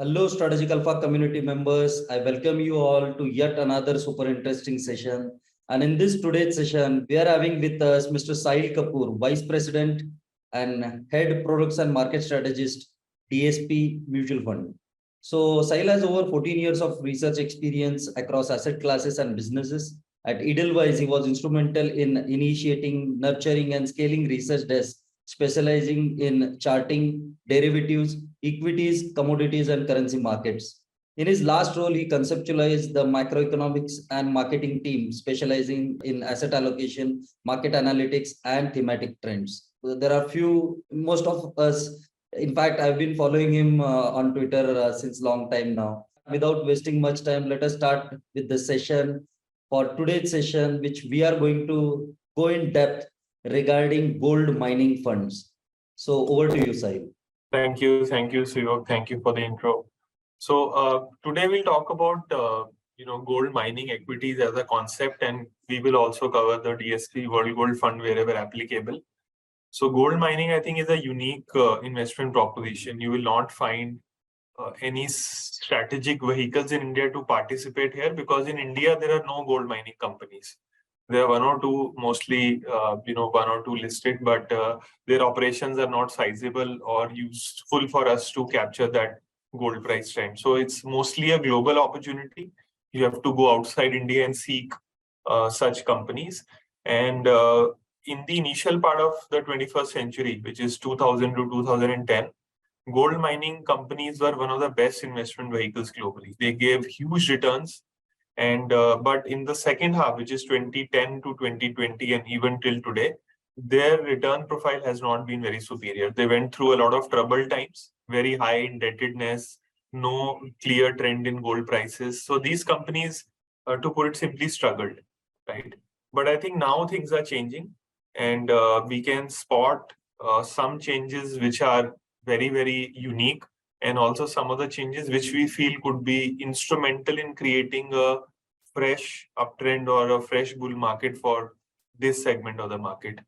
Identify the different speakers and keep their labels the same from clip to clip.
Speaker 1: Hello, Strategic Alpha community members. I welcome you all to yet another super interesting session. And in this today's session, we are having with us Mr. Sahil Kapoor, Vice President and Head Products and Market Strategist, DSP Mutual Fund. So Sahil has over 14 years of research experience across asset classes and businesses. At Edelweiss, he was instrumental in initiating, nurturing, and scaling research desks specializing in charting derivatives, equities, commodities, and currency markets. In his last role, he conceptualized the macroeconomics and marketing team, specializing in asset allocation, market analytics, and thematic trends. There are most of us, in fact, I've been following him on Twitter since long time now. Without wasting much time, let us start with the session. For today's session, which we are going to go in depth regarding gold mining funds. So over to you, Sahil.
Speaker 2: Thank you, Suyog. Thank you for the intro. So today we'll talk about gold mining equities as a concept, and we will also cover the DSP World Gold Fund wherever applicable. So gold mining, I think, is a unique investment proposition. You will not find any strategic vehicles in India to participate here, because in India there are no gold mining companies. There are one or two, mostly, one or two listed, but their operations are not sizable or useful for us to capture that gold price trend. So it's mostly a global opportunity. You have to go outside India and seek such companies. And in the initial part of the 21st century, which is 2000 to 2010, gold mining companies were one of the best investment vehicles globally. They gave huge returns. And but in the second half, which is 2010 to 2020 and even till today, their return profile has not been very superior. They went through a lot of troubled times, very high indebtedness, no clear trend in gold prices. So these companies, to put it simply, struggled, right? But I think now things are changing, and we can spot some changes which are very, very unique, and also some of the changes which we feel could be instrumental in creating a fresh uptrend or a fresh bull market for this segment of the market.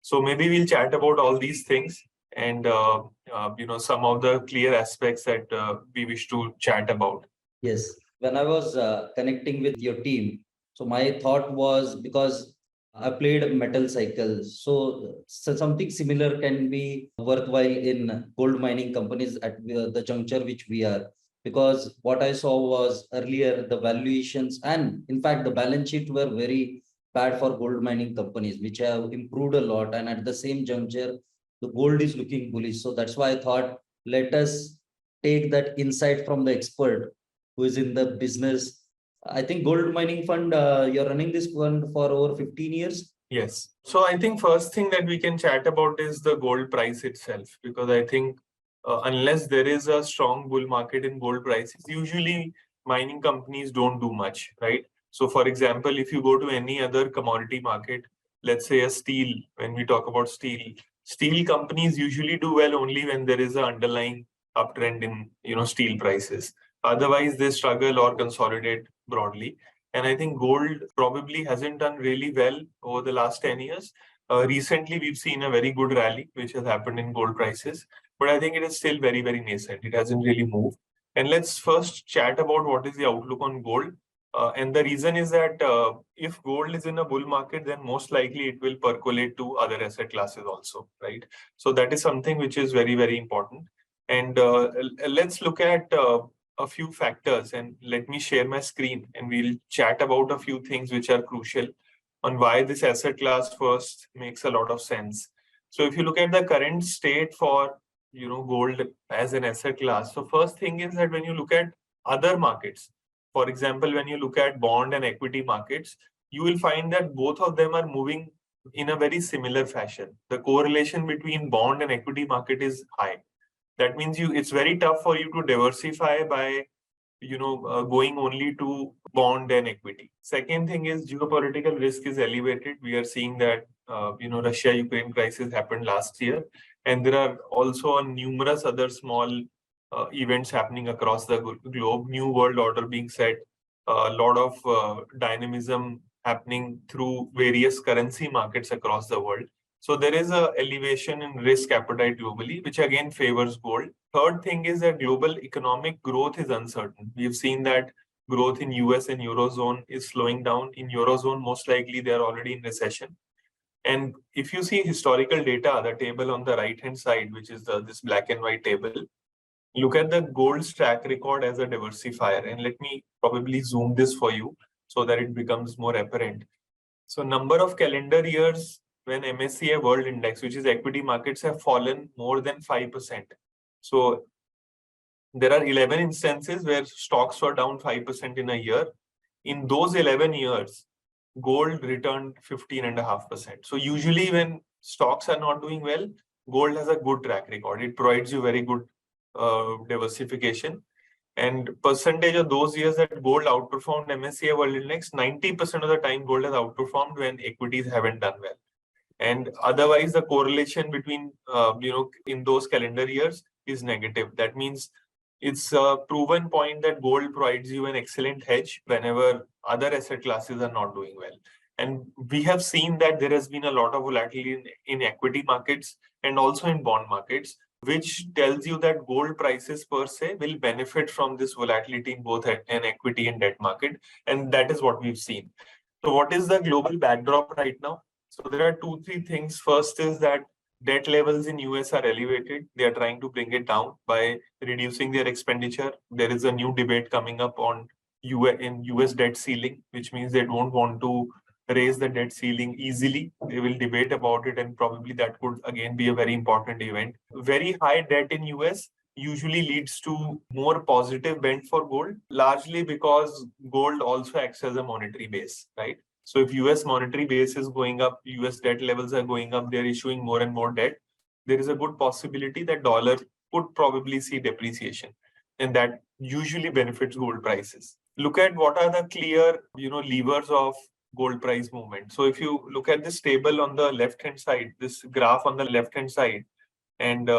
Speaker 2: So maybe we'll chat about all these things and some of the clear aspects that we wish to chat about.
Speaker 1: Yes, when I was connecting with your team, so my thought was, because I played metal cycles, so something similar can be worthwhile in gold mining companies at the juncture which we are. Because what I saw was earlier the valuations and in fact the balance sheet were very bad for gold mining companies, which have improved a lot. And at the same juncture, the gold is looking bullish. So that's why I thought, let us take that insight from the expert who is in the business. I think gold mining fund, you're running this fund for over 15 years.
Speaker 2: Yes. So I think first thing that we can chat about is the gold price itself, because I think unless there is a strong bull market in gold prices, usually mining companies don't do much, right? So for example, if you go to any other commodity market, let's say a steel, when we talk about steel companies usually do well only when there is an underlying uptrend in steel prices. Otherwise, they struggle or consolidate broadly. And I think gold probably hasn't done really well over the last 10 years. Recently, we've seen a very good rally, which has happened in gold prices. But I think it is still very, very nascent. It hasn't really moved. And let's first chat about what is the outlook on gold. And the reason is that if gold is in a bull market, then most likely it will percolate to other asset classes also, right? So that is something which is very, very important. And let's look at a few factors, and let me share my screen and we'll chat about a few things which are crucial on why this asset class first makes a lot of sense. So if you look at the current state for gold as an asset class, so first thing is that when you look at other markets, for example, when you look at bond and equity markets, you will find that both of them are moving in a very similar fashion. The correlation between bond and equity market is high. That means it's very tough for you to diversify by going only to bond and equity. Second thing is geopolitical risk is elevated. We are seeing that Russia-Ukraine crisis happened last year, and there are also numerous other small events happening across the globe. New world order being set, a lot of dynamism happening through various currency markets across the world. So there is a elevation in risk appetite globally, which again favors gold. Third thing is that global economic growth is uncertain. We've seen that growth in US and Eurozone is slowing down. In Eurozone, most likely they are already in recession. And if you see historical data, the table on the right-hand side, which is this black and white table, look at the gold's track record as a diversifier. And let me probably zoom this for you so that it becomes more apparent. So number of calendar years when MSCI World Index, which is equity markets, have fallen more than 5%. So there are 11 instances where stocks were down 5% in a year. In those 11 years, gold returned 15.5%. So usually when stocks are not doing well, gold has a good track record. It provides you very good diversification. And percentage of those years that gold outperformed MSCI World Index, 90% of the time gold has outperformed when equities haven't done well. And otherwise, the correlation between, in those calendar years is negative. That means it's a proven point that gold provides you an excellent hedge whenever other asset classes are not doing well. And we have seen that there has been a lot of volatility in equity markets and also in bond markets, which tells you that gold prices per se will benefit from this volatility in both an equity and debt market. And that is what we've seen. So what is the global backdrop right now? So there are 2-3 things. First is that debt levels in US are elevated. They are trying to bring it down by reducing their expenditure. There is a new debate coming up on US debt ceiling, which means they don't want to raise the debt ceiling easily. They will debate about it, and probably that could again be a very important event. Very high debt in US usually leads to more positive bent for gold, largely because gold also acts as a monetary base, right? So if US monetary base is going up, US debt levels are going up, they're issuing more and more debt, there is a good possibility that dollar could probably see depreciation, and that usually benefits gold prices. Look at what are the clear, levers of gold price movement. So if you look at this table on the left-hand side, this graph on the left-hand side, and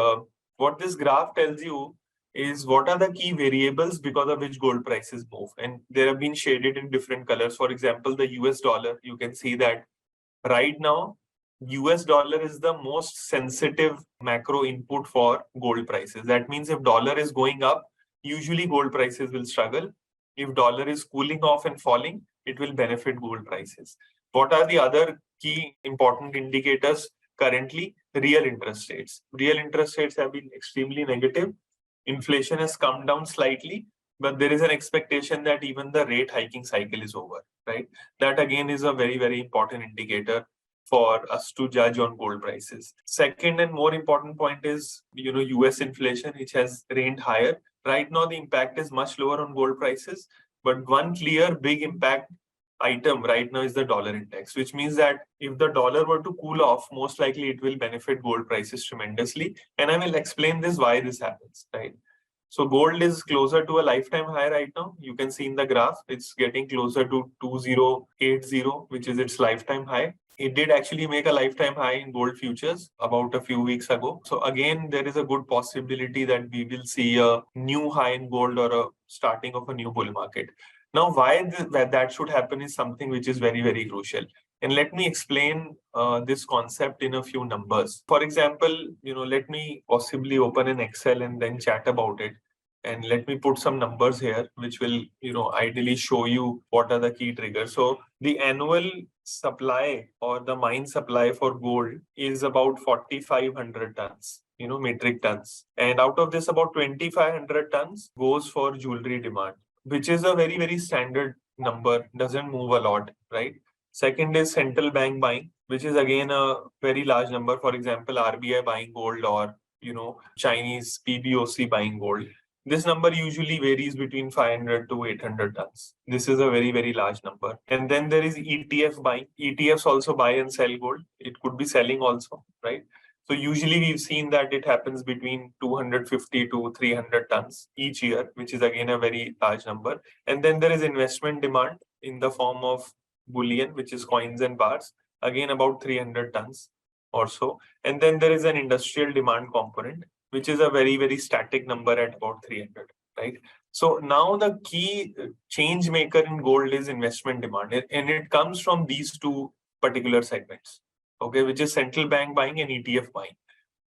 Speaker 2: what this graph tells you is what are the key variables because of which gold prices move. And they have been shaded in different colors. For example, the US dollar, you can see that right now, US dollar is the most sensitive macro input for gold prices. That means if dollar is going up, usually gold prices will struggle. If dollar is cooling off and falling, it will benefit gold prices. What are the other key important indicators currently? Real interest rates. Real interest rates have been extremely negative. Inflation has come down slightly, but there is an expectation that even the rate hiking cycle is over, right? That again is a very, very important indicator for us to judge on gold prices. Second and more important point is, US inflation, which has reigned higher. Right now, the impact is much lower on gold prices, but one clear big impact item right now is the dollar index, which means that if the dollar were to cool off, most likely it will benefit gold prices tremendously. And I will explain this why this happens, right? So gold is closer to a lifetime high right now. You can see in the graph, it's getting closer to 2080, which is its lifetime high. It did actually make a lifetime high in gold futures about a few weeks ago. So again, there is a good possibility that we will see a new high in gold or a starting of a new bull market. Now, why that should happen is something which is very, very crucial. And let me explain this concept in a few numbers. For example, let me possibly open an Excel and then chat about it. And let me put some numbers here, which will, ideally show you what are the key triggers. So the annual supply or the mine supply for gold is about 4,500 tons, metric tons. And out of this, about 2,500 tons goes for jewelry demand, which is a very, very standard number, doesn't move a lot, right? Second is central bank buying, which is again a very large number. For example, RBI buying gold or, Chinese PBOC buying gold. This number usually varies between 500 to 800 tons. This is a very, very large number. And then there is ETF buying. ETFs also buy and sell gold. It could be selling also, right? So usually we've seen that it happens between 250 to 300 tons each year, which is again a very large number. And then there is investment demand in the form of bullion, which is coins and bars, again about 300 tons or so. And then there is an industrial demand component, which is a very, very static number at about 300, right? So now the key change maker in gold is investment demand, and it comes from these two particular segments, okay, which is central bank buying and ETF buying.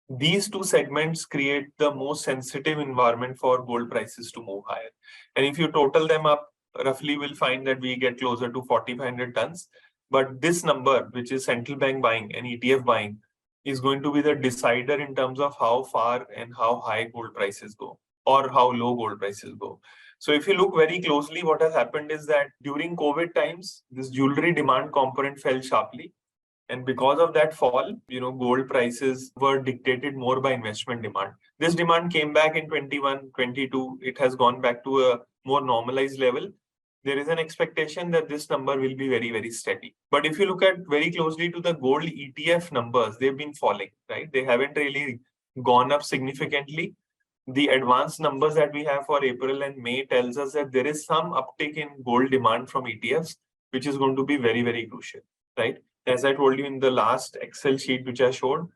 Speaker 2: These two segments create the most sensitive environment for gold prices to move higher. And if you total them up, roughly we'll find that we get closer to 4,500 tons. But this number, which is central bank buying and ETF buying, is going to be the decider in terms of how far and how high gold prices go or how low gold prices go. So if you look very closely, what has happened is that during COVID times, this jewelry demand component fell sharply. And because of that fall, gold prices were dictated more by investment demand. This demand came back in 21, 22. It has gone back to a more normalized level. There is an expectation that this number will be very, very steady. But if you look at very closely to the gold ETF numbers, they've been falling, right? They haven't really gone up significantly. The advanced numbers that we have for April and May tells us that there is some uptick in gold demand from ETFs, which is going to be very, very crucial, right? As I told you in the last Excel sheet which I showed,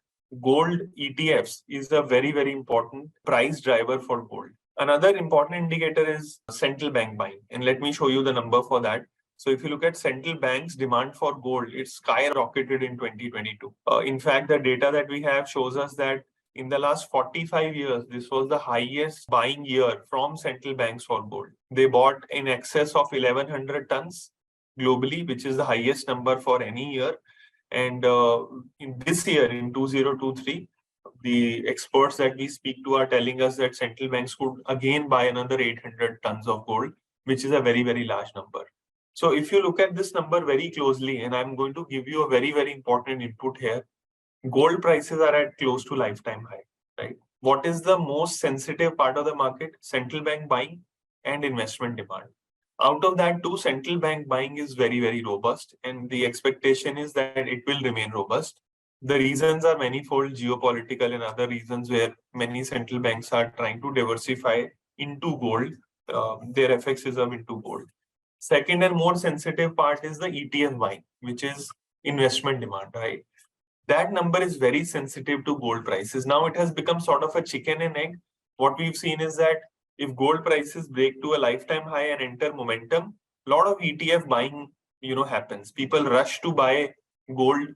Speaker 2: gold ETFs is a very, very important price driver for gold. Another important indicator is central bank buying. And let me show you the number for that. So if you look at central banks' demand for gold, it skyrocketed in 2022. In fact, the data that we have shows us that in the last 45 years, this was the highest buying year from central banks for gold. They bought in excess of 1,100 tons globally, which is the highest number for any year. And in this year, in 2023, the experts that we speak to are telling us that central banks could again buy another 800 tons of gold, which is a very, very large number. So if you look at this number very closely, and I'm going to give you a very, very important input here, gold prices are at close to lifetime high, right? What is the most sensitive part of the market? Central bank buying and investment demand. Out of that too, central bank buying is very, very robust, and the expectation is that it will remain robust. The reasons are manifold, geopolitical and other reasons where many central banks are trying to diversify into gold, their FX reserve into gold. Second and more sensitive part is the ETF buying, which is investment demand, right? That number is very sensitive to gold prices. Now it has become sort of a chicken and egg. What we've seen is that if gold prices break to a lifetime high and enter momentum, a lot of ETF buying, happens. People rush to buy gold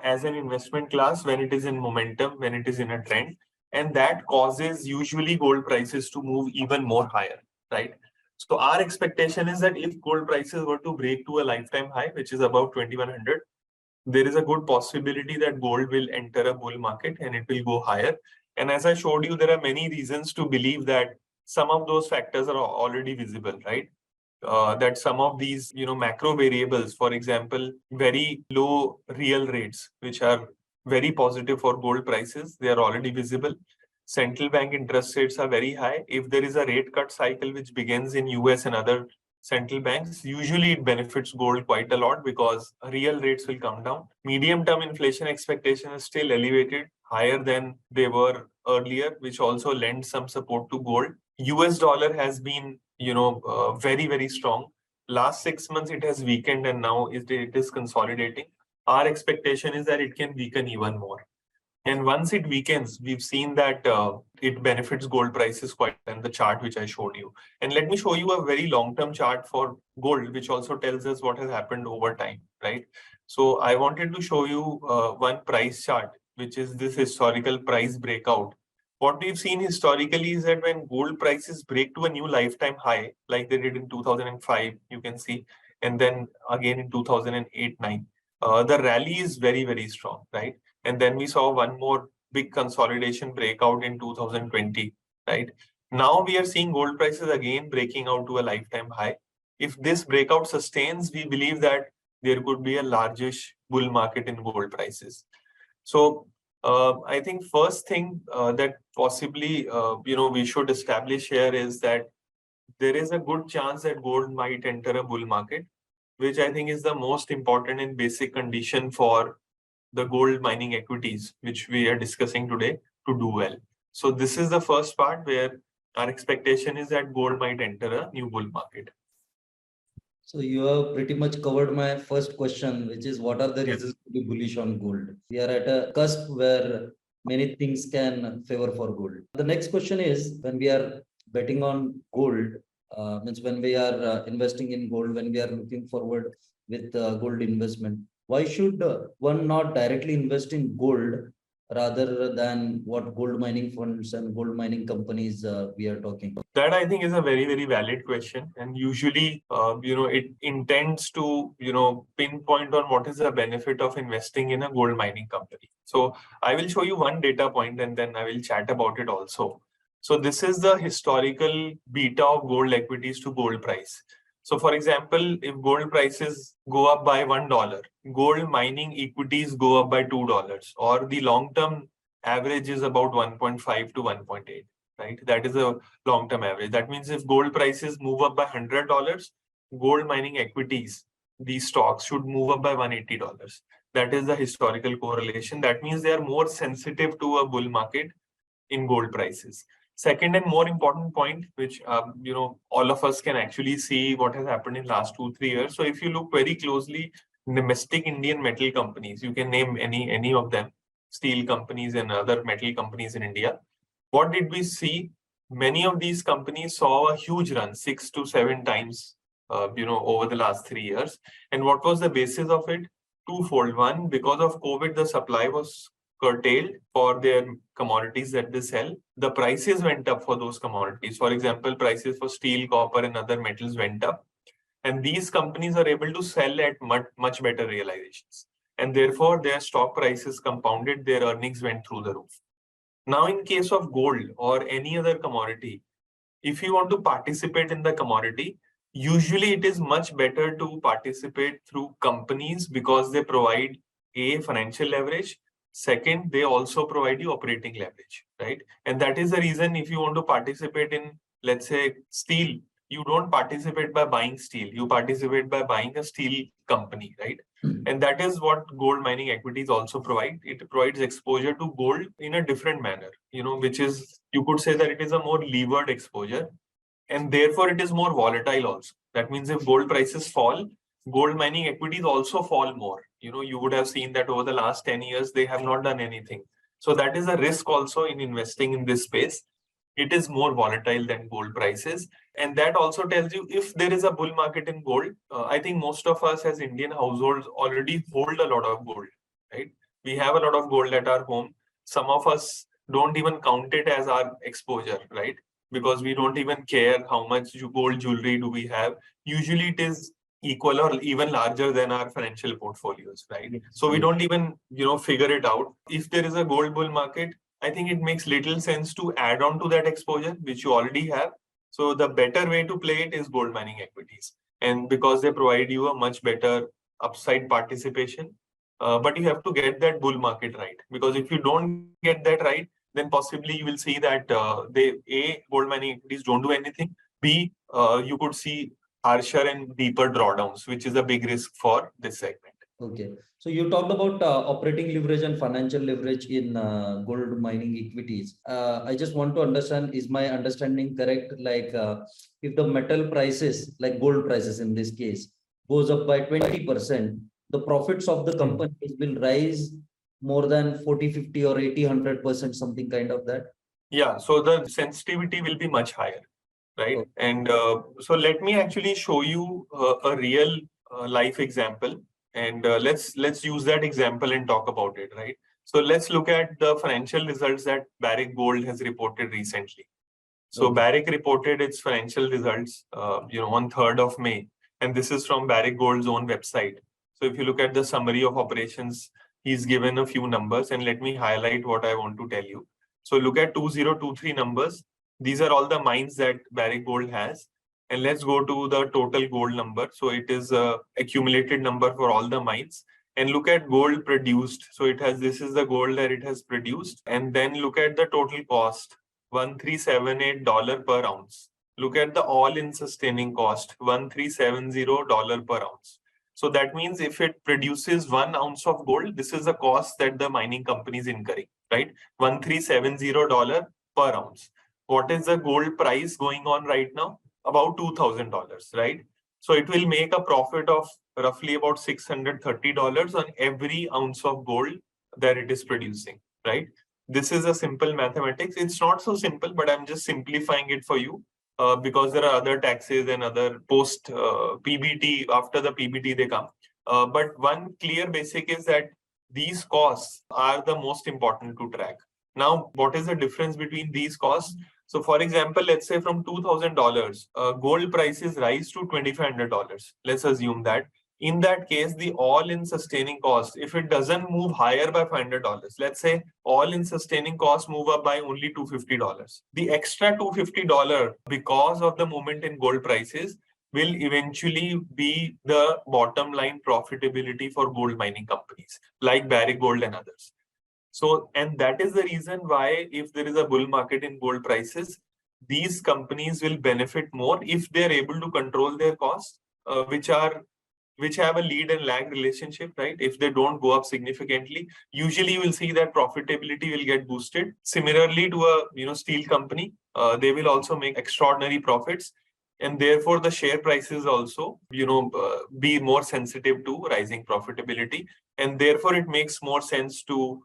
Speaker 2: as an investment class when it is in momentum, when it is in a trend, and that causes usually gold prices to move even more higher, right? So our expectation is that if gold prices were to break to a lifetime high, which is about 2,100, there is a good possibility that gold will enter a bull market and it will go higher. And as I showed you, there are many reasons to believe that some of those factors are already visible, right? That some of these, macro variables, for example, very low real rates, which are very positive for gold prices, they are already visible. Central bank interest rates are very high. If there is a rate cut cycle which begins in US and other central banks, usually it benefits gold quite a lot because real rates will come down. Medium-term inflation expectation is still elevated, higher than they were earlier, which also lends some support to gold. US dollar has been, very, very strong. Last 6 months, it has weakened and now it is consolidating. Our expectation is that it can weaken even more. And once it weakens, we've seen that it benefits gold prices quite in the chart which I showed you. And let me show you a very long-term chart for gold, which also tells us what has happened over time, right? So I wanted to show you one price chart, which is this historical price breakout. What we've seen historically is that when gold prices break to a new lifetime high, like they did in 2005, you can see, and then again in 2008-9, the rally is very, very strong, right? And then we saw one more big consolidation breakout in 2020, right? Now we are seeing gold prices again breaking out to a lifetime high. If this breakout sustains, we believe that there could be a largish bull market in gold prices. So I think first thing that possibly we should establish here is that there is a good chance that gold might enter a bull market, which I think is the most important and basic condition for the gold mining equities, which we are discussing today, to do well. So this is the first part where our expectation is that gold might enter a new bull market.
Speaker 1: So you have pretty much covered my first question, which is what are the reasons to be bullish on gold? We are at a cusp where many things can favor for gold. The next question is, when we are betting on gold, means when we are investing in gold, when we are looking forward with gold investment, why should one not directly invest in gold rather than what gold mining funds and gold mining companies we are talking?
Speaker 2: That I think is a very, very valid question. And usually, it intends to, pinpoint on what is the benefit of investing in a gold mining company. So I will show you one data point and then I will chat about it also. So this is the historical beta of gold equities to gold price. So for example, if gold prices go up by $1, gold mining equities go up by $2, or the long-term average is about 1.5 to 1.8. Right? That is a long-term average. That means if gold prices move up by $100, gold mining equities, these stocks should move up by $180. That is the historical correlation. That means they are more sensitive to a bull market in gold prices. Second and more important point, which all of us can actually see what has happened in last 2-3 years. So if you look very closely, domestic Indian metal companies, you can name any of them, steel companies and other metal companies in India. What did we see? Many of these companies saw a huge run, 6 to 7 times, over the last 3 years. And what was the basis of it? Twofold. One, because of COVID, the supply was curtailed for their commodities that they sell. The prices went up for those commodities. For example, prices for steel, copper, and other metals went up. And these companies are able to sell at much better realizations. And therefore, their stock prices compounded, their earnings went through the roof. Now, in case of gold or any other commodity, if you want to participate in the commodity, usually it is much better to participate through companies because they provide financial leverage. Second, they also provide you operating leverage, right? And that is the reason if you want to participate in, let's say, steel, you don't participate by buying steel. You participate by buying a steel company, right? And that is what gold mining equities also provide. It provides exposure to gold in a different manner, which is, you could say that it is a more levered exposure. And therefore, it is more volatile also. That means if gold prices fall, gold mining equities also fall more. You would have seen that over the last 10 years, they have not done anything. So that is a risk also in investing in this space. It is more volatile than gold prices. And that also tells you if there is a bull market in gold, I think most of us as Indian households already hold a lot of gold, right? We have a lot of gold at our home. Some of us don't even count it as our exposure, right? Because we don't even care how much gold jewelry do we have. Usually it is equal or even larger than our financial portfolios, right? So we don't even, figure it out. If there is a gold bull market, I think it makes little sense to add on to that exposure, which you already have. So the better way to play it is gold mining equities. And because they provide you a much better upside participation, but you have to get that bull market right. Because if you don't get that right, then possibly you will see that gold mining equities don't do anything. B, you could see harsher and deeper drawdowns, which is a big risk for this segment.
Speaker 1: Okay. So you talked about operating leverage and financial leverage in gold mining equities. I just want to understand, is my understanding correct? Like if the metal prices, like gold prices in this case, goes up by 20%, the profits of the companies will rise more than 40, 50 or 80, 100%, something kind of that?
Speaker 2: Yeah, so the sensitivity will be much higher, right? Okay. And so let me actually show you a real life example. And let's use that example and talk about it, right? So let's look at the financial results that Barrick Gold has reported recently. So Barrick reported its financial results, on 3rd of May, and this is from Barrick Gold's own website. So if you look at the summary of operations, he's given a few numbers, and let me highlight what I want to tell you. So look at 2023 numbers. These are all the mines that Barrick Gold has. And let's go to the total gold number. So it is a accumulated number for all the mines. and look at gold produced. So this is the gold that it has produced. And then look at the total cost, $1,378 per ounce. Look at the all-in sustaining cost, $1,370 per ounce. So that means if it produces 1 ounce of gold, this is the cost that the mining company is incurring, right? $1,370 per ounce. What is the gold price going on right now? About $2,000, right? So it will make a profit of roughly about $630 on every ounce of gold that it is producing, right? This is a simple mathematics. It's not so simple, but I'm just simplifying it for you because there are other taxes and other post PBT, after the PBT they come. But one clear basic is that these costs are the most important to track. Now, what is the difference between these costs? So for example, let's say from $2,000, gold prices rise to $2,500. Let's assume that. In that case, the all-in sustaining cost, if it doesn't move higher by $500, let's say all-in sustaining costs move up by only $250. The extra $250, because of the movement in gold prices, will eventually be the bottom line profitability for gold mining companies like Barrick Gold and others. So, and that is the reason why if there is a bull market in gold prices, these companies will benefit more if they're able to control their costs, which have a lead and lag relationship, right? If they don't go up significantly, usually you will see that profitability will get boosted. Similarly to a steel company, they will also make extraordinary profits, and therefore the share prices also be more sensitive to rising profitability, and therefore it makes more sense to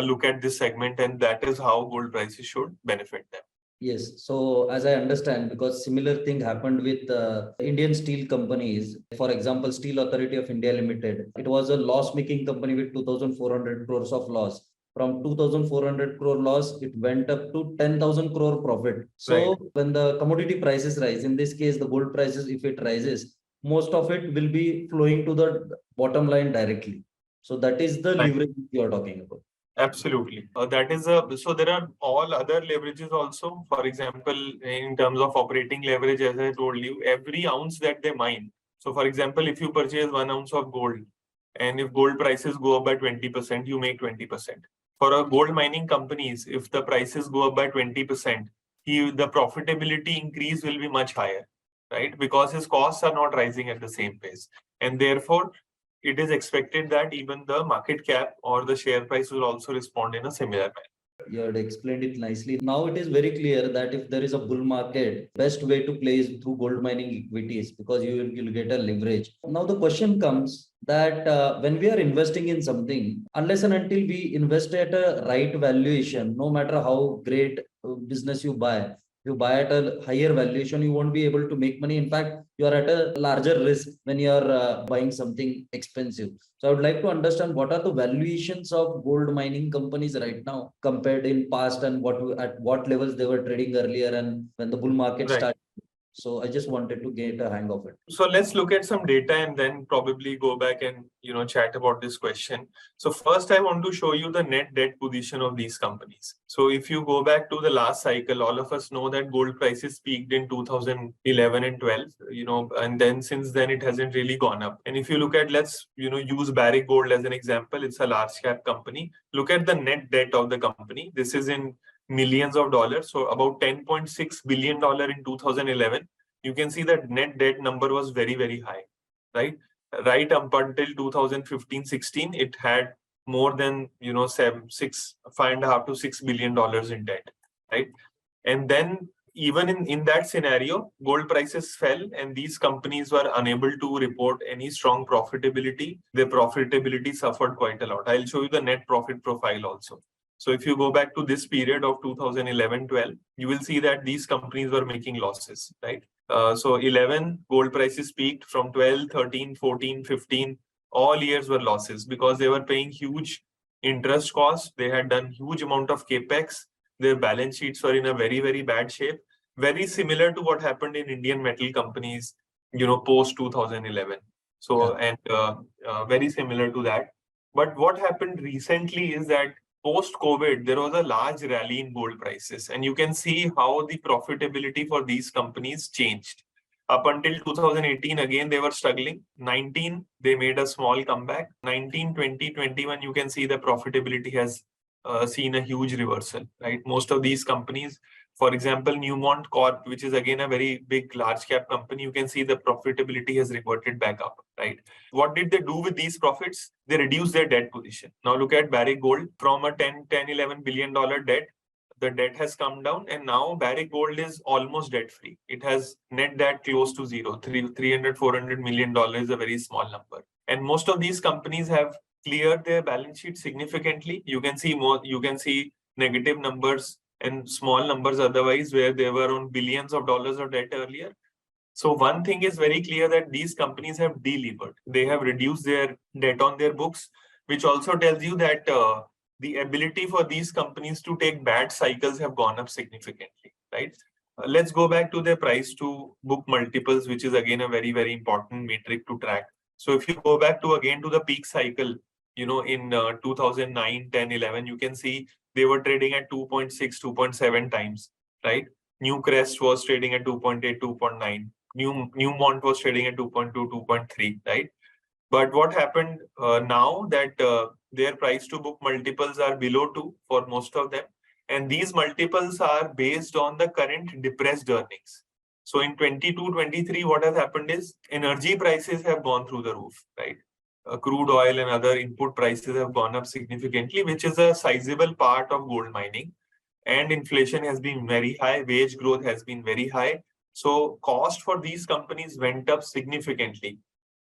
Speaker 2: look at this segment, and that is how gold prices should benefit them.
Speaker 1: Yes. So as I understand, because similar thing happened with Indian steel companies. For example, Steel Authority of India Limited. It was a loss-making company with 2,400 crores of loss. From 2,400 crore loss, it went up to 10,000 crore profit. So
Speaker 2: Right.
Speaker 1: when the commodity prices rise, in this case, the gold prices, if it rises, most of it will be flowing to the bottom line directly. So that is the
Speaker 2: Right.
Speaker 1: leverage you are talking about.
Speaker 2: Absolutely. That is so there are all other leverages also. For example, in terms of operating leverage, as I told you, every ounce that they mine. So for example, if you purchase 1 ounce of gold, and if gold prices go up by 20%, you make 20%. For a gold mining companies, if the prices go up by 20%, the profitability increase will be much higher, right? Because his costs are not rising at the same pace. And therefore, it is expected that even the market cap or the share price will also respond in a similar manner.
Speaker 1: You had explained it nicely. Now it is very clear that if there is a bull market, best way to play is through gold mining equities because you'll get a leverage. Now the question comes that when we are investing in something, unless and until we invest at a right valuation, no matter how great business you buy at a higher valuation, you won't be able to make money. In fact, you are at a larger risk when you are buying something expensive. So I would like to understand what are the valuations of gold mining companies right now compared in past and at what levels they were trading earlier and when the bull market
Speaker 2: Right.
Speaker 1: started. So I just wanted to get a hang of it.
Speaker 2: So let's look at some data and then probably go back and chat about this question. So first I want to show you the net debt position of these companies. So if you go back to the last cycle, all of us know that gold prices peaked in 2011 and 12, and then since then it hasn't really gone up. And if you look at, let's use Barrick Gold as an example, it's a large cap company. Look at the net debt of the company. This is in millions of dollars. So about $10.6 billion in 2011. You can see that net debt number was very, very high, right? Right up until 2015-16, it had more than $5.5 to $6 billion in debt, right? And then even in that scenario, gold prices fell and these companies were unable to report any strong profitability. Their profitability suffered quite a lot. I'll show you the net profit profile also. So if you go back to this period of 2011-12, you will see that these companies were making losses, right? So 11, gold prices peaked. From 12, 13, 14, 15, all years were losses because they were paying huge interest costs. They had done huge amount of capex. Their balance sheets were in a very, very bad shape. Very similar to what happened in Indian metal companies, post 2011. So,
Speaker 1: Yeah.
Speaker 2: and very similar to that. But what happened recently is that post-COVID, there was a large rally in gold prices, and you can see how the profitability for these companies changed. Up until 2018, again, they were struggling. 19, they made a small comeback. 19, 20, 21, you can see the profitability has seen a huge reversal, right? Most of these companies, for example, Newmont Corp, which is again a very big large cap company, you can see the profitability has reverted back up, right? What did they do with these profits? They reduced their debt position. Now look at Barrick Gold, from a 10, $11 billion debt, the debt has come down, and now Barrick Gold is almost debt free. It has net debt close to zero. 300, $400 million is a very small number. And most of these companies have cleared their balance sheet significantly. You can see negative numbers and small numbers otherwise, where they were on billions of dollars of debt earlier. So one thing is very clear, that these companies have delevered. They have reduced their debt on their books, which also tells you that the ability for these companies to take bad cycles have gone up significantly, right? Let's go back to their price to book multiples, which is again a very, very important metric to track. So if you go back to the peak cycle, in 2009, 10, 11, you can see they were trading at 2.6, 2.7 times, right? Newcrest was trading at 2.8, 2.9. Newmont was trading at 2.2, 2.3, right? But what happened now that their price to book multiples are below 2 for most of them. And these multiples are based on the current depressed earnings. So in 22, 23, what has happened is energy prices have gone through the roof, right? Crude oil and other input prices have gone up significantly, which is a sizable part of gold mining. And inflation has been very high, wage growth has been very high. So cost for these companies went up significantly.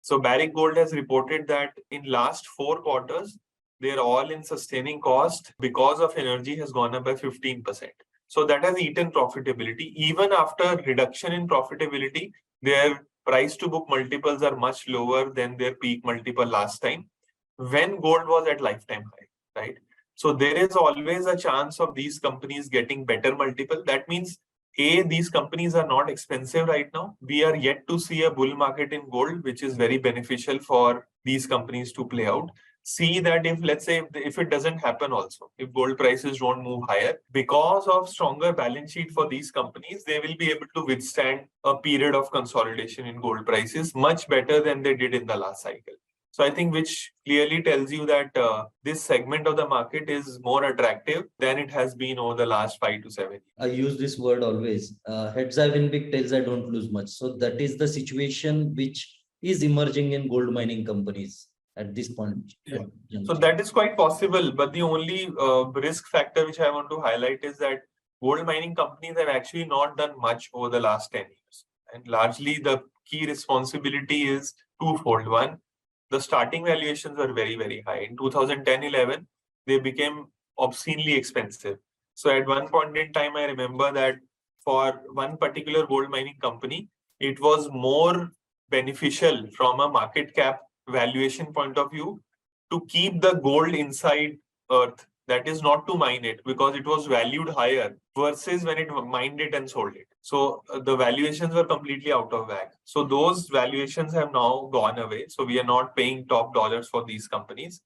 Speaker 2: So Barrick Gold has reported that in last 4 quarters, their all-in sustaining cost because of energy has gone up by 15%. So that has eaten profitability. Even after reduction in profitability, their price to book multiples are much lower than their peak multiple last time, when gold was at lifetime high, right? So there is always a chance of these companies getting better multiple. That means these companies are not expensive right now. We are yet to see a bull market in gold, which is very beneficial for these companies to play out. See that if, let's say, if it doesn't happen also, if gold prices don't move higher, because of stronger balance sheet for these companies, they will be able to withstand a period of consolidation in gold prices much better than they did in the last cycle. So I think which clearly tells you that this segment of the market is more attractive than it has been over the last 5 to 7 years.
Speaker 1: I use this word always. Heads I win big, tails I don't lose much. So that is the situation which is emerging in gold mining companies at this point.
Speaker 2: Yeah. So that is quite possible. But the only risk factor which I want to highlight is that gold mining companies have actually not done much over the last 10 years. And largely the key responsibility is twofold. One, the starting valuations were very, very high. In 2010-11, they became obscenely expensive. So at one point in time, I remember that for one particular gold mining company, it was more beneficial from a market cap valuation point of view to keep the gold inside earth, that is not to mine it, because it was valued higher versus when it mined it and sold it. So the valuations were completely out of whack. So those valuations have now gone away. So we are not paying top dollars for these companies.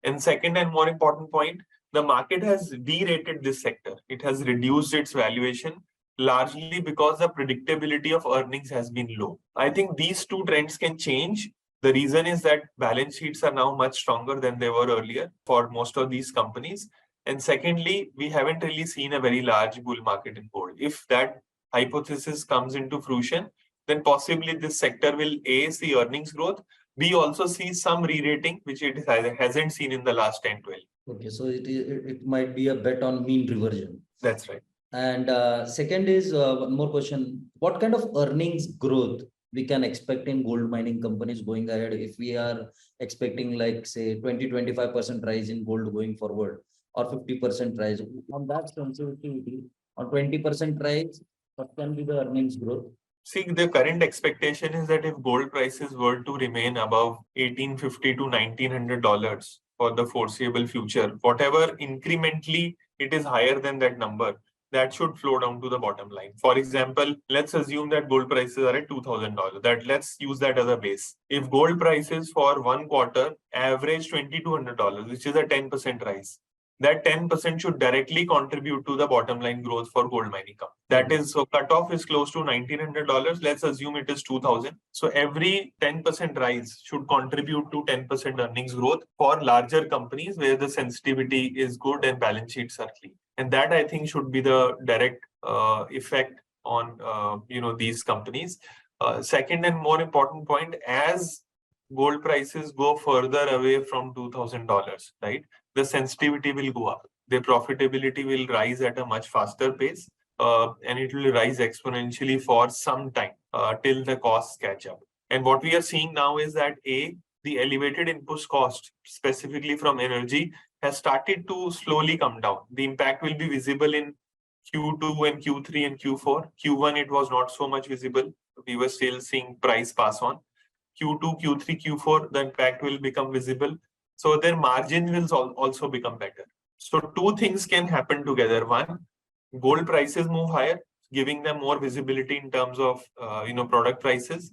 Speaker 2: And second and more important point, the market has derated this sector. It has reduced its valuation largely because the predictability of earnings has been low. I think these two trends can change. The reason is that balance sheets are now much stronger than they were earlier for most of these companies. And secondly, we haven't really seen a very large bull market in gold. If that hypothesis comes into fruition, then possibly this sector will A, see earnings growth, B, also see some re-rating, which it hasn't seen in the last 10, 12.
Speaker 1: Okay, so it might be a bet on mean reversion.
Speaker 2: That's right.
Speaker 1: And second is one more question. What kind of earnings growth we can expect in gold mining companies going ahead if we are expecting like say 20-25% rise in gold going forward or 50% rise? On that sensitivity, on 20% rise, what can be the earnings growth?
Speaker 2: See, the current expectation is that if gold prices were to remain above $1,850 to $1,900 for the foreseeable future, whatever incrementally it is higher than that number, that should flow down to the bottom line. For example, let's assume that gold prices are at $2,000. Let's use that as a base. If gold prices for 1 quarter average $2,200, which is a 10% rise, that 10% should directly contribute to the bottom line growth for gold mining company. That is, so cutoff is close to $1,900. Let's assume it is 2,000. So every 10% rise should contribute to 10% earnings growth for larger companies where the sensitivity is good and balance sheets are clean. And that I think should be the direct effect on these companies. Second and more important point, as gold prices go further away from $2,000, right? The sensitivity will go up. The profitability will rise at a much faster pace, and it will rise exponentially for some time till the costs catch up. And what we are seeing now is that the elevated input cost, specifically from energy, has started to slowly come down. The impact will be visible in Q2 and Q3 and Q4. Q1, it was not so much visible. We were still seeing price pass on. Q2, Q3, Q4, the impact will become visible. So their margin will also become better. So two things can happen together. One, gold prices move higher, giving them more visibility in terms of product prices.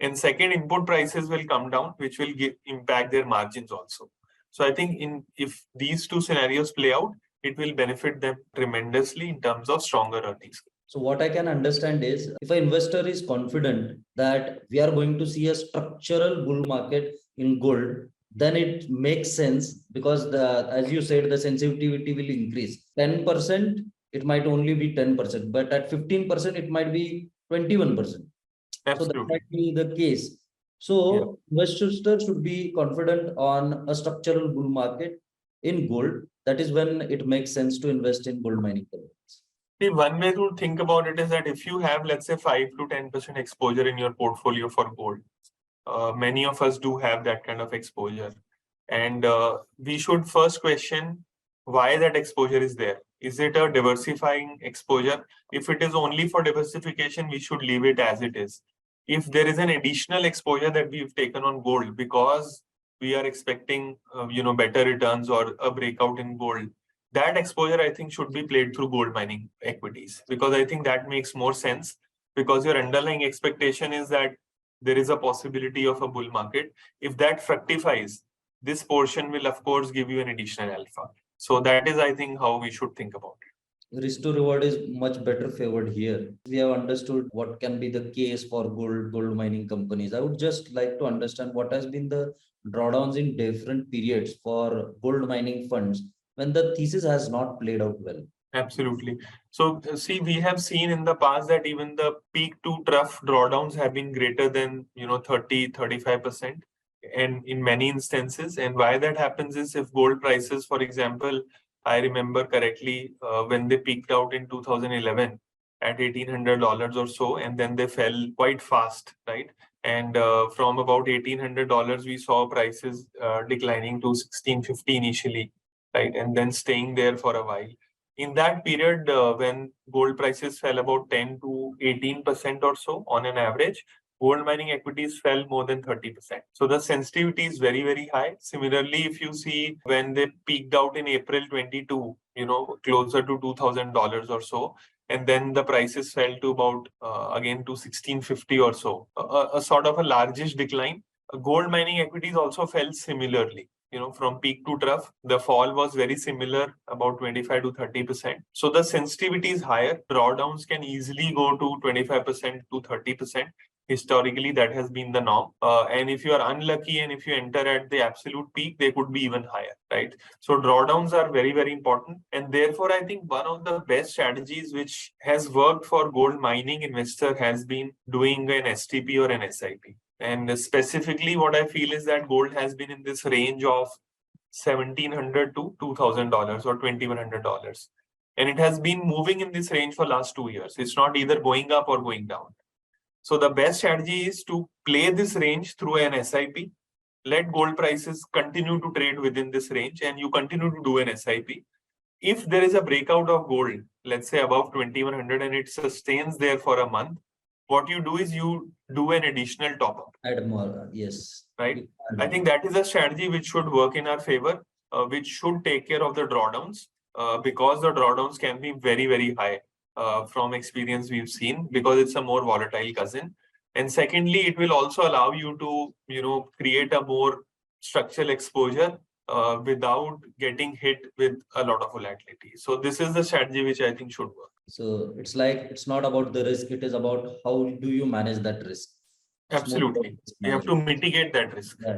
Speaker 2: And second, input prices will come down, which will impact their margins also. So I think if these two scenarios play out, it will benefit them tremendously in terms of stronger earnings.
Speaker 1: So what I can understand is, if an investor is confident that we are going to see a structural bull market in gold, then it makes sense, because as you said, the sensitivity will increase. 10%, it might only be 10%, but at 15%, it might be 21%.
Speaker 2: Absolutely.
Speaker 1: So that might be the case. So investors should be confident on a structural bull market in gold. That is when it makes sense to invest in gold mining companies.
Speaker 2: See, one way to think about it is that if you have, let's say, 5 to 10% exposure in your portfolio for gold, many of us do have that kind of exposure. And we should first question why that exposure is there. Is it a diversifying exposure? If it is only for diversification, we should leave it as it is. If there is an additional exposure that we've taken on gold because we are expecting better returns or a breakout in gold, that exposure I think should be played through gold mining equities, because I think that makes more sense, because your underlying expectation is that there is a possibility of a bull market. If that fructifies, this portion will of course give you an additional alpha. So that is, I think, how we should think about it.
Speaker 1: Risk to reward is much better favored here. We have understood what can be the case for gold mining companies. I would just like to understand what has been the drawdowns in different periods for gold mining funds when the thesis has not played out well.
Speaker 2: Absolutely. So see, we have seen in the past that even the peak to trough drawdowns have been greater than 30-35%, and in many instances. And why that happens is, if gold prices, for example, I remember correctly, when they peaked out in 2011 at $1,800 or so, and then they fell quite fast, right? And from about $1,800, we saw prices declining to $1,650 initially, right? And then staying there for a while. In that period, when gold prices fell about 10 to 18% or so on an average, gold mining equities fell more than 30%. So the sensitivity is very, very high. Similarly, if you see when they peaked out in April 22, closer to $2,000 or so, and then the prices fell to about, again, to $1,650 or so, a sort of a largish decline. Gold mining equities also fell similarly. From peak to trough, the fall was very similar, about 25 to 30%. So the sensitivity is higher. Drawdowns can easily go to 25% to 30%. Historically, that has been the norm. And if you are unlucky and if you enter at the absolute peak, they could be even higher, right? So drawdowns are very, very important. And therefore, I think one of the best strategies which has worked for gold mining investor has been doing an STP or an SIP. And specifically, what I feel is that gold has been in this range of $1,700 to $2,000 or $2,100. And it has been moving in this range for last 2 years. It's not either going up or going down. So the best strategy is to play this range through an SIP. Let gold prices continue to trade within this range, and you continue to do an SIP. If there is a breakout of gold, let's say above 2,100, and it sustains there for a month, what you do is you do an additional top up.
Speaker 1: Add more, yes.
Speaker 2: Right. I think that is a strategy which should work in our favor, which should take care of the drawdowns, because the drawdowns can be very, very high. From experience we've seen, because it's a more volatile cousin. And secondly, it will also allow you to, create a more structural exposure without getting hit with a lot of volatility. So this is the strategy which I think should work.
Speaker 1: So it's like, it's not about the risk, it is about how do you manage that risk. It's more about
Speaker 2: Absolutely.
Speaker 1: risk
Speaker 2: You have to
Speaker 1: management.
Speaker 2: mitigate that risk.
Speaker 1: Yeah.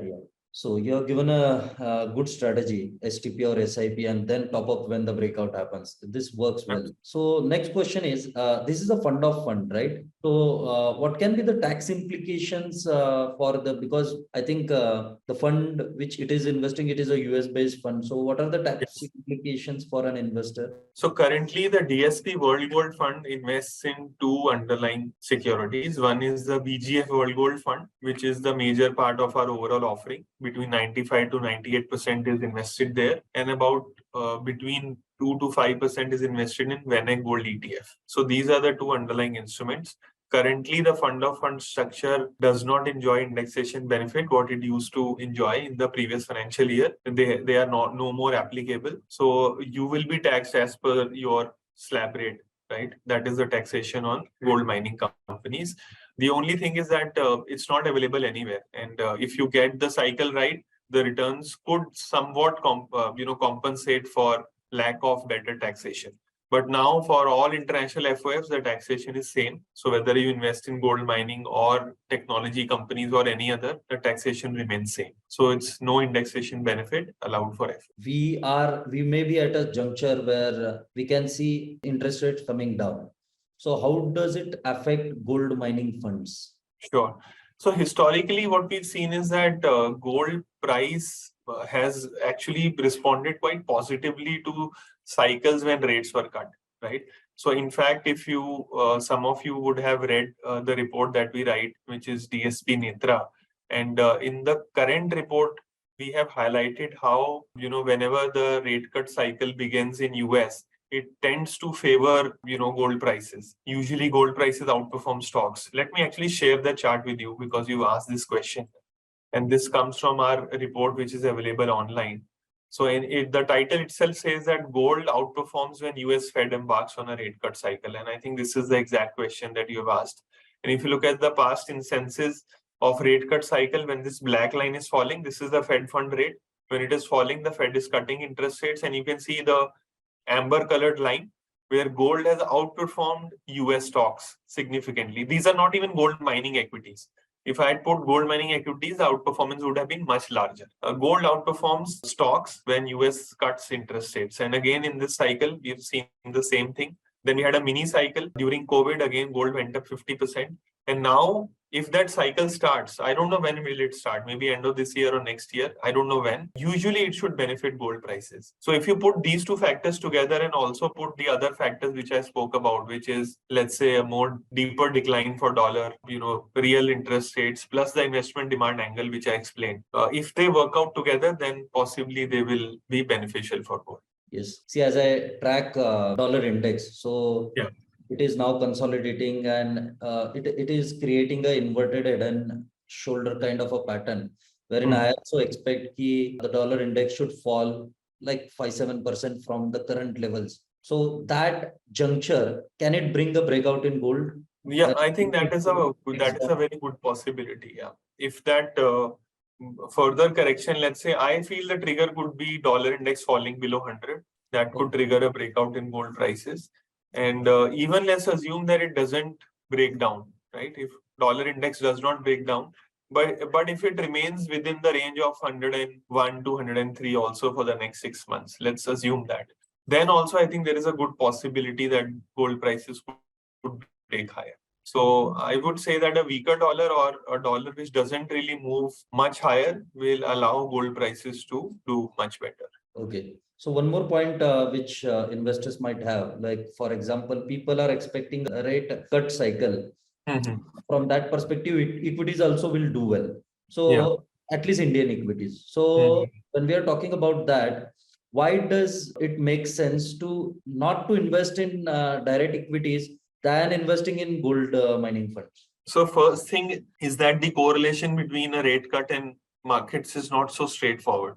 Speaker 1: So you have given a good strategy, STP or SIP, and then top up when the breakout happens. This works well. So next question is, this is a fund of fund, right? So what can be the tax implications for the, because I think the fund which it is investing, it is a US based fund. So what are the tax implications for an investor?
Speaker 2: So currently the DSP World Gold Fund invests in two underlying securities. One is the BGF World Gold Fund, which is the major part of our overall offering. Between 95 to 98% is invested there, and about between 2 to 5% is invested in VanEck Gold ETF. So these are the two underlying instruments. Currently, the fund of fund structure does not enjoy indexation benefit, what it used to enjoy in the previous financial year. They are no more applicable. So you will be taxed as per your slab rate, right? That is the taxation on gold mining companies. The only thing is that it's not available anywhere. And if you get the cycle right, the returns could somewhat compensate for lack of better taxation. But now for all international FOFs, the taxation is same. So whether you invest in gold mining or technology companies or any other, the taxation remains same. So it's no indexation benefit allowed for FOF.
Speaker 1: We may be at a juncture where we can see interest rates coming down. So how does it affect gold mining funds?
Speaker 2: Sure. So historically, what we've seen is that gold price has actually responded quite positively to cycles when rates were cut, right? So in fact, if you, some of you would have read the report that we write, which is DSP Netra. And in the current report, we have highlighted how, whenever the rate cut cycle begins in US, it tends to favor, gold prices. Usually gold prices outperform stocks. Let me actually share the chart with you because you asked this question. And this comes from our report, which is available online. So the title itself says that gold outperforms when US Fed embarks on a rate cut cycle. And I think this is the exact question that you have asked. And if you look at the past instances of rate cut cycle, when this black line is falling, this is the Fed fund rate. When it is falling, the Fed is cutting interest rates, and you can see the amber colored line where gold has outperformed US stocks significantly. These are not even gold mining equities. If I had put gold mining equities, the outperformance would have been much larger. Gold outperforms stocks when US cuts interest rates. And again, in this cycle, we've seen the same thing. Then we had a mini cycle during COVID. Again, gold went up 50%. And now, if that cycle starts, I don't know when will it start, maybe end of this year or next year. I don't know when. Usually it should benefit gold prices. So if you put these two factors together and also put the other factors which I spoke about, which is, let's say, a more deeper decline for dollar, real interest rates, plus the investment demand angle, which I explained. If they work out together, then possibly they will be beneficial for gold.
Speaker 1: Yes. See, as I track dollar index, so
Speaker 2: yeah.
Speaker 1: It is now consolidating, and it is creating a inverted head and shoulder kind of a pattern, wherein I also expect the dollar index should fall like 5-7% from the current levels. So that juncture, can it bring a breakout in gold?
Speaker 2: Yeah, I think that is a very good possibility. Yeah, if that further correction, let's say, I feel the trigger could be dollar index falling below 100. That could trigger a breakout in gold prices. And even let's assume that it doesn't break down, right? If dollar index does not break down, but if it remains within the range of 101 to 103 also for the next 6 months, let's assume that. Then also I think there is a good possibility that gold prices could break higher. So I would say that a weaker dollar or a dollar which doesn't really move much higher will allow gold prices to do much better.
Speaker 1: Okay. So one more point which investors might have, like for example, people are expecting a rate cut cycle. From that perspective, equities also will do well. So at least Indian equities. So when we are talking about that, why does it make sense to not to invest in direct equities than investing in gold mining funds? So
Speaker 2: first thing is that the correlation between a rate cut and markets is not so straightforward.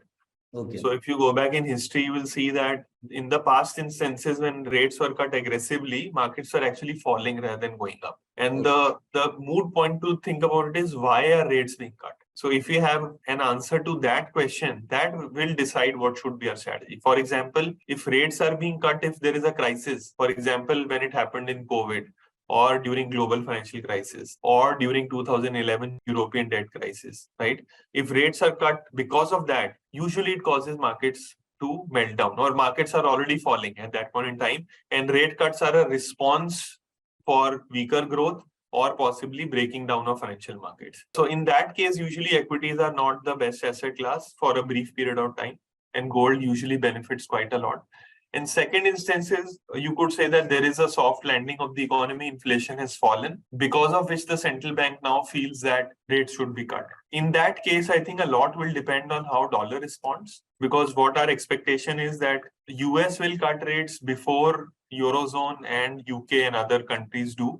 Speaker 2: Okay. So if you go back in history, you will see that in the past instances when rates were cut aggressively, markets were actually falling rather than going up. And the moot point to think about it is, why are rates being cut? So if we have an answer to that question, that will decide what should be our strategy. For example, if rates are being cut, if there is a crisis, for example, when it happened in COVID, or during global financial crisis, or during 2011 European debt crisis, right? If rates are cut because of that, usually it causes markets to melt down, or markets are already falling at that point in time, and rate cuts are a response for weaker growth or possibly breaking down of financial markets. So in that case, usually equities are not the best asset class for a brief period of time, and gold usually benefits quite a lot. In second instances, you could say that there is a soft landing of the economy, inflation has fallen, because of which the central bank now feels that rates should be cut. In that case, I think a lot will depend on how dollar responds, because what our expectation is that US will cut rates before Eurozone and UK and other countries do,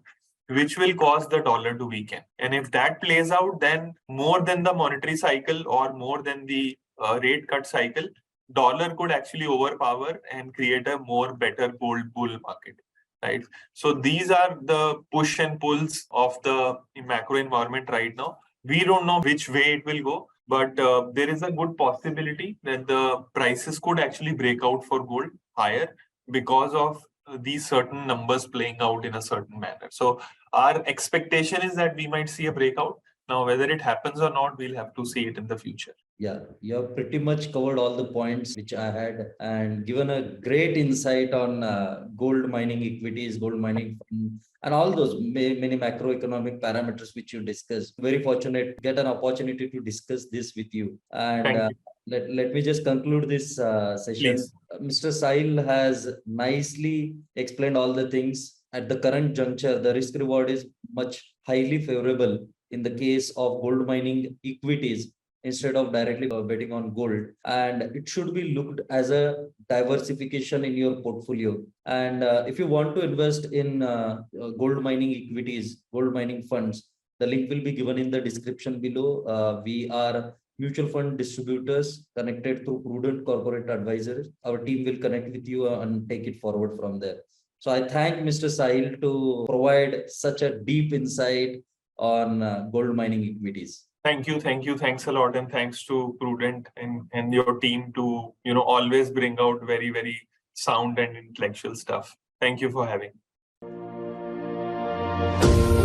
Speaker 2: which will cause the dollar to weaken. And if that plays out, then more than the monetary cycle or more than the rate cut cycle, dollar could actually overpower and create a more better gold bull market, right? So these are the push and pulls of the macro environment right now. We don't know which way it will go, but there is a good possibility that the prices could actually break out for gold higher because of these certain numbers playing out in a certain manner. So our expectation is that we might see a breakout. Now, whether it happens or not, we'll have to see it in the future.
Speaker 1: Yeah, you have pretty much covered all the points which I had and given a great insight on gold mining equities, gold mining fund, and all those many macroeconomic parameters which you discussed. Very fortunate to get an opportunity to discuss this with you. And
Speaker 2: Thank you.
Speaker 1: let me just conclude this session.
Speaker 2: Please.
Speaker 1: Mr. Sahil has nicely explained all the things. At the current juncture, the risk reward is much highly favorable in the case of gold mining equities instead of directly betting on gold, and it should be looked as a diversification in your portfolio. And if you want to invest in gold mining equities, gold mining funds, the link will be given in the description below. We are mutual fund distributors connected through prudent corporate advisors. Our team will connect with you and take it forward from there. So I thank Mr. Sahil to provide such a deep insight on gold mining equities.
Speaker 2: Thank you. Thanks a lot. And thanks to Prudent and your team to, always bring out very, very sound and intellectual stuff. Thank you for having me.